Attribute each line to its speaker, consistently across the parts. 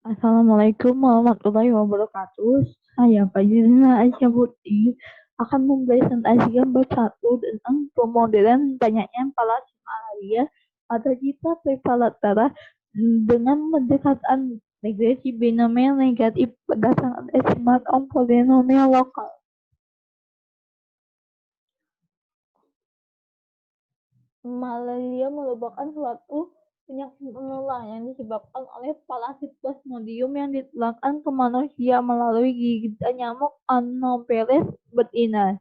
Speaker 1: Assalamualaikum warahmatullahi wabarakatuh. Saya Fajrina Aisyah Putri akan mempresentasikan bab 1 tentang pemodelan banyaknya palasi malaria pada kita preparatara dengan pendekatan regresi binomial negatif berdasarkan estimator polinomial lokal. Malaria merupakan suatu penyakit menular yang disebabkan oleh parasit Plasmodium yang ditularkan ke manusia melalui gigitan nyamuk Anopheles betina.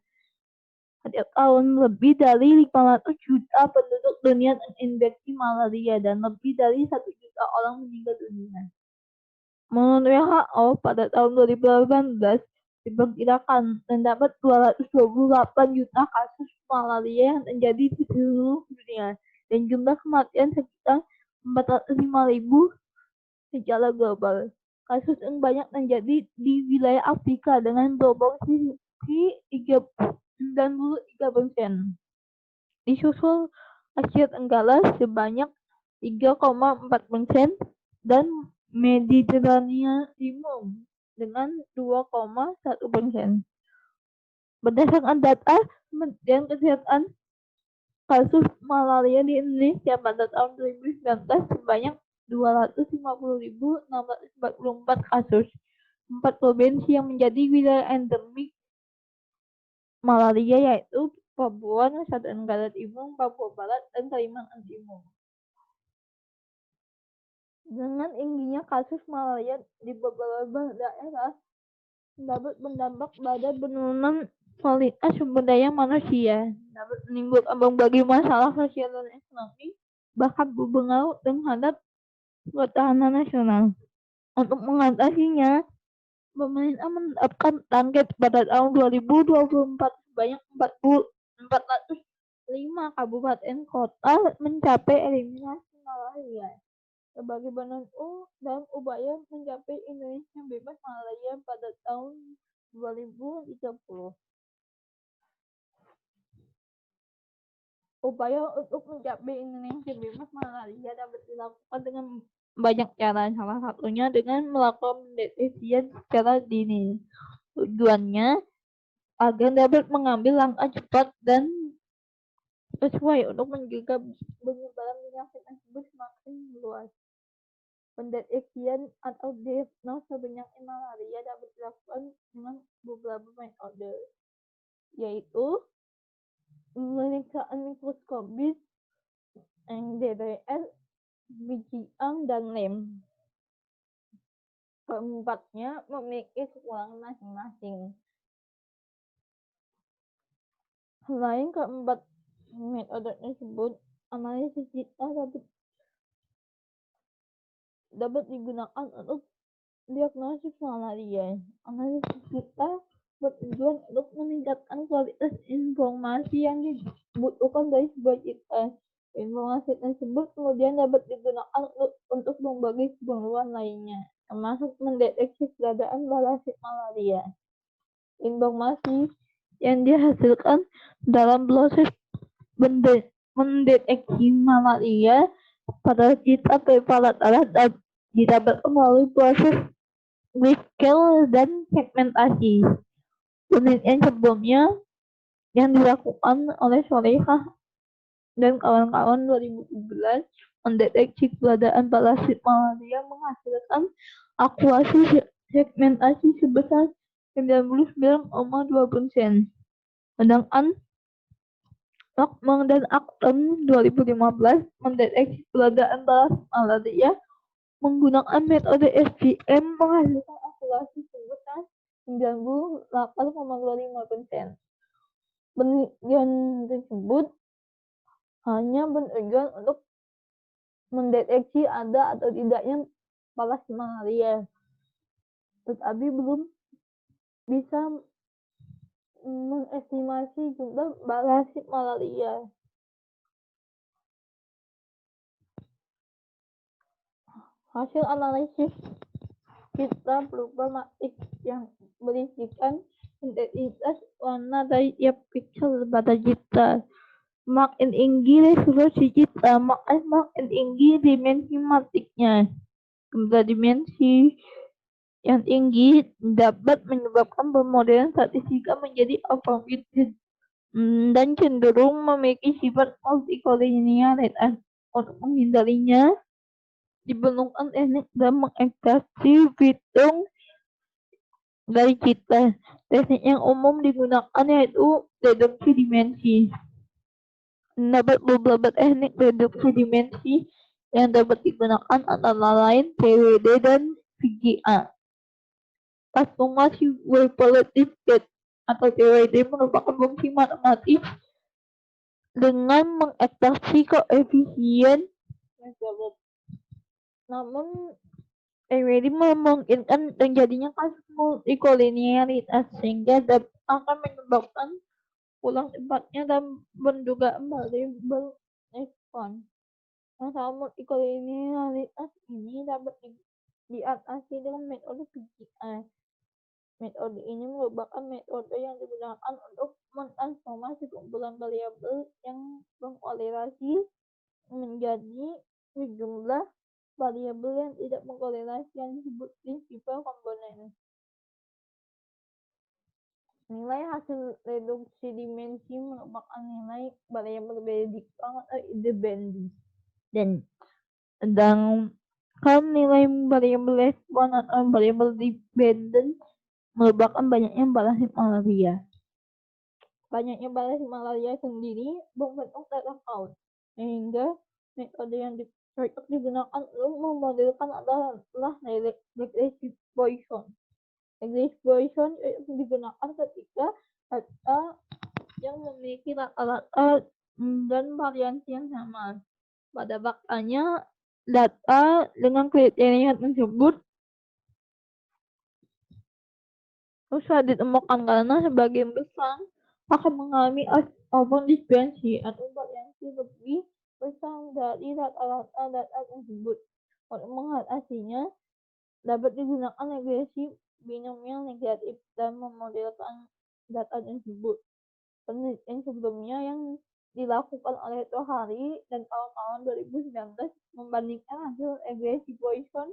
Speaker 1: Setiap tahun lebih dari 500 juta penduduk dunia terinfeksi malaria dan lebih dari 1 juta orang meninggal dunia. Menurut WHO, pada tahun 2018 diperkirakan terdapat 228 juta kasus malaria yang terjadi di seluruh dunia dan jumlah kematian sekitar 405.000 secara global. Kasus yang banyak terjadi di wilayah Afrika dengan proporsi 93%. Disusul Asia Tenggara sebanyak 3,4% dan Mediterania Timur dengan 2,1%. Berdasarkan data Kementerian Kesehatan, kasus malaria di Indonesia pada tahun 2019 sebanyak 250.644 kasus. 4 provinsi yang menjadi wilayah endemik malaria yaitu Papua, Nusa Tenggara Timur, Papua Barat, dan Kalimantan Timur. Dengan tingginya kasus malaria di beberapa daerah dapat berdampak pada penurunan kualitas sumber daya manusia, dapat menimbulkan berbagai masalah sosial dan ekonomi, bahkan berpengaruh terhadap ketahanan nasional. Untuk mengatasinya, pemerintah menetapkan target pada tahun 2024 sebanyak 405 kabupaten kota mencapai eliminasi malaria sebagai bentuk dan upaya mencapai Indonesia bebas malaria pada tahun 2030. Upaya untuk mencapai Indonesia bebas malaria dapat dilakukan dengan banyak cara, salah satunya dengan melakukan pendeteksian secara dini. Tujuannya agar dapat mengambil langkah cepat dan sesuai untuk mencegah penyebaran penyakit tersebut semakin luas. Pendeteksian atau diagnosa penyakit malaria dapat dilakukan dengan beberapa metode, yaitu pemeriksaan mikroskopis, NDBS, BCM, dan lem. Keempatnya memiliki kekurangan masing-masing. Selain keempat metode tersebut, analisis citra dapat digunakan untuk diagnosis malaria. Analisis citra bertujuan untuk meningkatkan kualitas informasi yang dibutuhkan dari sebuah citra. Informasi tersebut kemudian dapat digunakan untuk berbagai keperluan lainnya, termasuk mendeteksi keberadaan parasit malaria. Informasi yang dihasilkan dalam proses mendeteksi malaria pada citra preparatara didapatkan melalui proses grayscale dan segmentasi. Penelitian sebelumnya yang dilakukan oleh Solehah dan kawan-kawan 2017 mendeteksi keberadaan parasit malaria menghasilkan akurasi segmentasi sebesar 99,2%. Sedangkan Lockman dan Acton 2015 mendeteksi keberadaan parasit malaria menggunakan metode SGM menghasilkan akurasi sebesar 98,25%. Penelitian tersebut hanya bertujuan untuk mendeteksi ada atau tidaknya parasit malaria, tetapi belum bisa mengestimasi jumlah parasit malaria. Hasil analisis citra berupa matriks yang berisikan intensitas warna dari tiap pixel pada citra. Makin tinggi resolusi citra, makin tinggi dimensi matriknya. jumlah dimensi yang tinggi dapat menyebabkan pemodelan statistika menjadi overfitted dan cenderung memiliki sifat multikolinialitas. Untuk menghindarinya, diperlukan teknik dan mengekstraksi fitur dari cita. Teknik yang umum digunakan yaitu reduksi dimensi. Dapat beberapa teknik reduksi dimensi yang dapat digunakan antara lain PWD dan VGA. Transformasi Wave-Relative Gate atau PWD merupakan fungsi matematis dengan mengekstraksi koefisien. Namun PWD memungkinkan terjadinya kasus multikolinialitas sehingga akan menyebabkan ulang tempatnya dan pendugaan variabel respon. Masalah multikolinialitas ini dapat diatasi dengan metode PGA. Metode ini merupakan metode yang digunakan untuk mentransformasi kumpulan variabel yang mengkorelasi menjadi sejumlah variabel yang tidak mengkorelasi yang disebut principal komponen. Nilai hasil reduksi dimensi merupakan nilai variabel prediktor atau independen. Sedangkan nilai variabel respon atau variabel dependen merupakan banyaknya balas malaria. Banyaknya balas malaria sendiri membentuk data count, sehingga metode yang cocok digunakan untuk memodelkan adalah regressive Poisson. Regressive Poisson digunakan ketika data yang memiliki rata-rata dan variansi yang sama. Pada faktanya, data dengan kriteria tersebut susah ditemukan karena sebagian besar akan mengalami overdispersi atau variasi lebih besar dari rata-rata data tersebut. Untuk mengatasinya, dapat digunakan regresi binomial negatif dan memodelkan data tersebut. Penelitian sebelumnya yang dilakukan oleh Tohari dan kawan-kawan 2019 membandingkan hasil regresi Poisson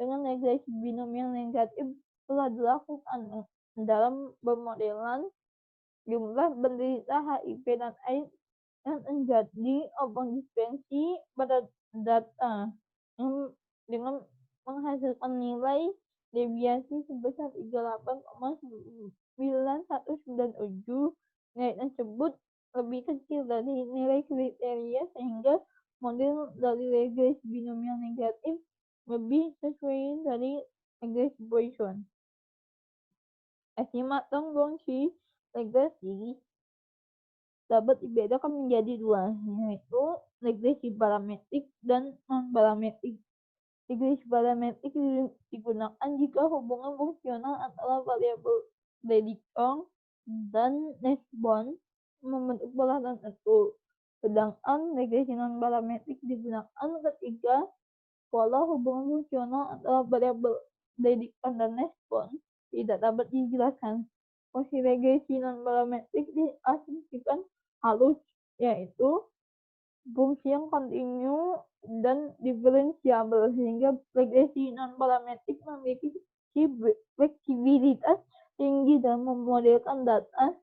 Speaker 1: dengan regresi binomial negatif telah dilakukan dalam pemodelan jumlah penderita HIV dan AIDS yang terjadi overdispersi pada data dengan menghasilkan nilai deviasi sebesar 38,9197. Nilai tersebut lebih kecil dari nilai kriteria sehingga model dari regresi binomial negatif lebih sesuai dari regresi Poisson. Estimator fungsi regresi dapat dibedakan menjadi dua, yaitu regresi parametrik dan non-parametrik. Regresi parametrik digunakan jika hubungan fungsional antara variabel prediktor dan respon membentuk pola tertentu. Sedangkan regresi non-parametrik digunakan ketika pola hubungan fungsional antara variabel prediktor dan respon tidak dapat dijelaskan. Fungsi regresi non-parametrik diasumsikan halus, yaitu fungsi yang kontinu dan diferensiabel, sehingga regresi non-parametrik memiliki fleksibilitas tinggi dalam memodelkan data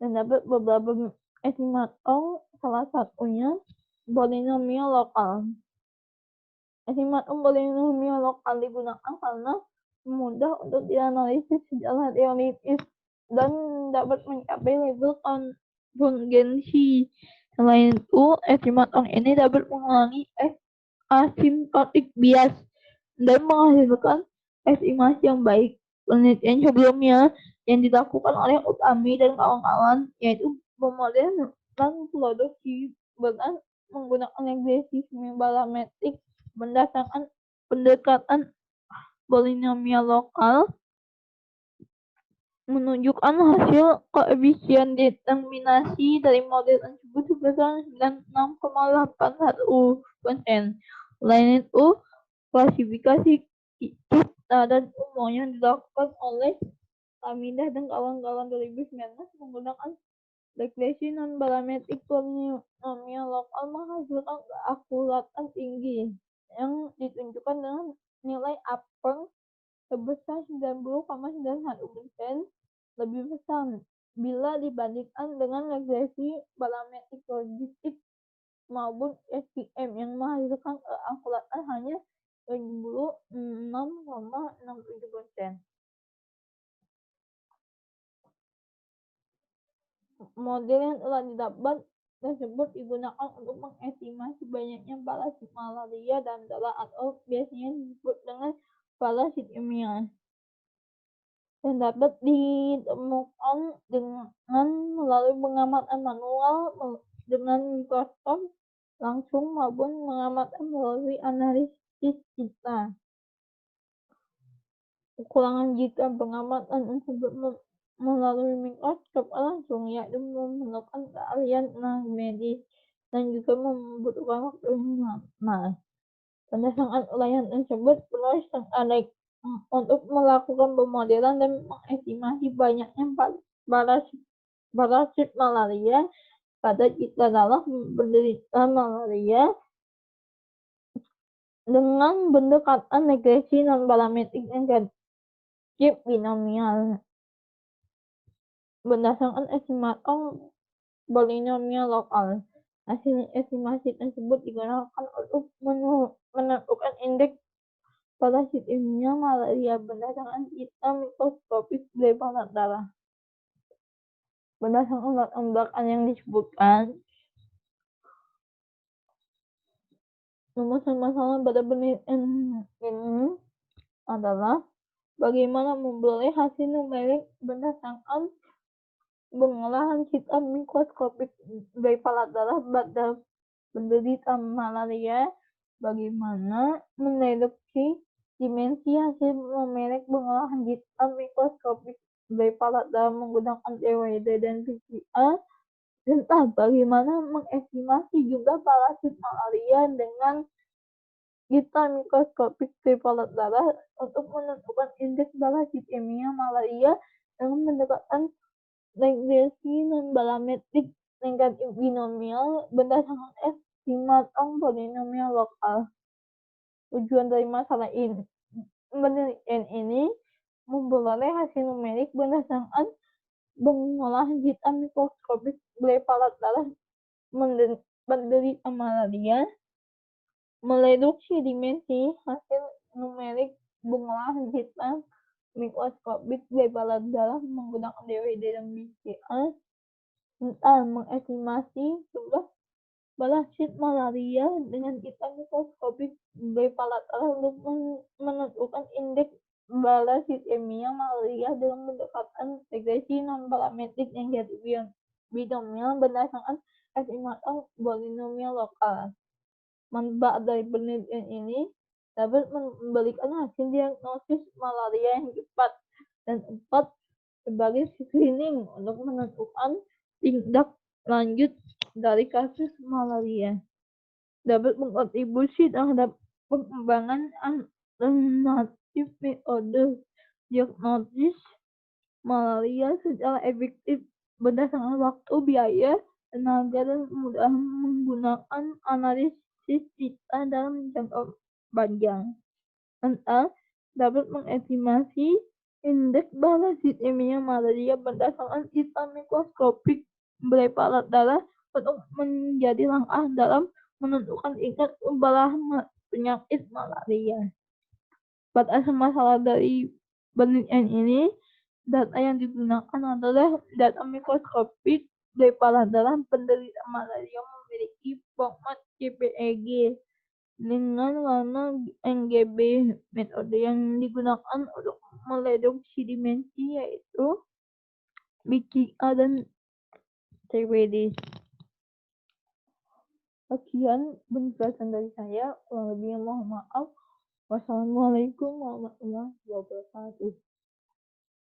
Speaker 1: dan dapat beberapa estimator, salah satunya polinomial lokal. Estimator polinomial lokal digunakan karena mudah untuk dianalisis secara teoritis dan dapat mencapai level konvergensi. Selain itu, estimator ini dapat mengurangi asymptotic bias dan menghasilkan estimasi yang baik. Penelitian sebelumnya yang dilakukan oleh Utami dan kawan-kawan yaitu pemodelan produksi berat menggunakan regresi parametrik berdasarkan pendekatan polinomial lokal menunjukkan hasil koefisien determinasi dari model tersebut sebesar 96,81%. Selain itu, klasifikasi cipta dan umum yang dilakukan oleh Hamidah dan kawan-kawan 2019 menggunakan regresi non-parametrik polinomial lokal menghasilkan keakuratan tinggi yang ditunjukkan dengan nilai upper sebesar 90,91% lebih besar bila dibandingkan dengan regresi parametrik logistik maupun SVM yang menghasilkan keakuratan hanya 96,67%. Model yang telah didapat tersebut digunakan untuk mengestimasi banyaknya parasit malaria dalam darah atau biasanya disebut dengan parasit ilmiah, yang dapat ditemukan dengan melalui pengamatan manual dengan mikroskop langsung maupun pengamatan melalui analisis citra. Kekurangan jika pengamatan tersebut melalui mikroskop langsung yaitu memerlukan keahlian medis dan juga membutuhkan waktu yang lama. Berdasarkan uraian tersebut, penulis tertarik untuk melakukan pemodelan dan mengestimasi banyaknya parasit malaria pada citra darah penderita malaria dengan pendekatan regresi non-parametrik negatif binomial berdasarkan estimator polinomial lokal. Hasil estimasi tersebut digunakan untuk menentukan indeks parasit ilmiah malaria berdasarkan citra mikroskopis dari palat darah. Berdasarkan latar belakang yang disebutkan, masalah pada penelitian ini adalah bagaimana memperoleh hasil numerik berdasarkan pengolahan citra mikroskopik dari palat darah pada penderita malaria, bagaimana mereduksi dimensi hasil numerik pengolahan citra mikroskopik dari palat darah menggunakan TWD dan PCR, tentang bagaimana mengestimasi jumlah parasit malaria dengan citra mikroskopik dari palat darah untuk menentukan indeks parasit ilmiah malaria dengan pendekatan regresi non-parametrik negatif binomial berdasarkan estimator polinomial lokal. Tujuan dari masalah ini penelitian ini memperoleh hasil numerik berdasarkan pengolahan citra mikroskopis dari palat darah penderita malaria, mereduksi dimensi hasil numerik pengolahan citra mikroskopik dari palat darah menggunakan TWD dan PCR, tentang mengestimasi jumlah parasit malaria dengan citra mikroskopik dari palat darah untuk menentukan indeks parasit ilmiah malaria dengan pendekatan regresi non-parametrik negatif binomial berdasarkan estimator polinomial lokal. Manfaat dari penelitian ini dapat memberikan hasil diagnosis malaria yang cepat dan tepat sebagai screening untuk menentukan tindak lanjut dari kasus malaria. Dapat berkontribusi terhadap pengembangan alternatif metode diagnosis malaria secara efektif berdasarkan waktu, biaya, tenaga, dan kemudahan menggunakan analisis citra dalam jangka panjang. Dapat mengestimasi indeks parasit ilmiah malaria berdasarkan citra mikroskopik dari palat darah untuk menjadi langkah dalam menentukan tingkat keparahan penyakit malaria. Pada masalah dari penelitian ini, data yang digunakan adalah data mikroskopik dari palat darah penderita malaria memiliki format JPEG dengan warna RGB. Metode yang digunakan untuk mereduksi dimensi yaitu PCR dan TWD. Sekian penjelasan dari saya, kurang lebihnya mohon maaf. Wassalamualaikum warahmatullahi wabarakatuh.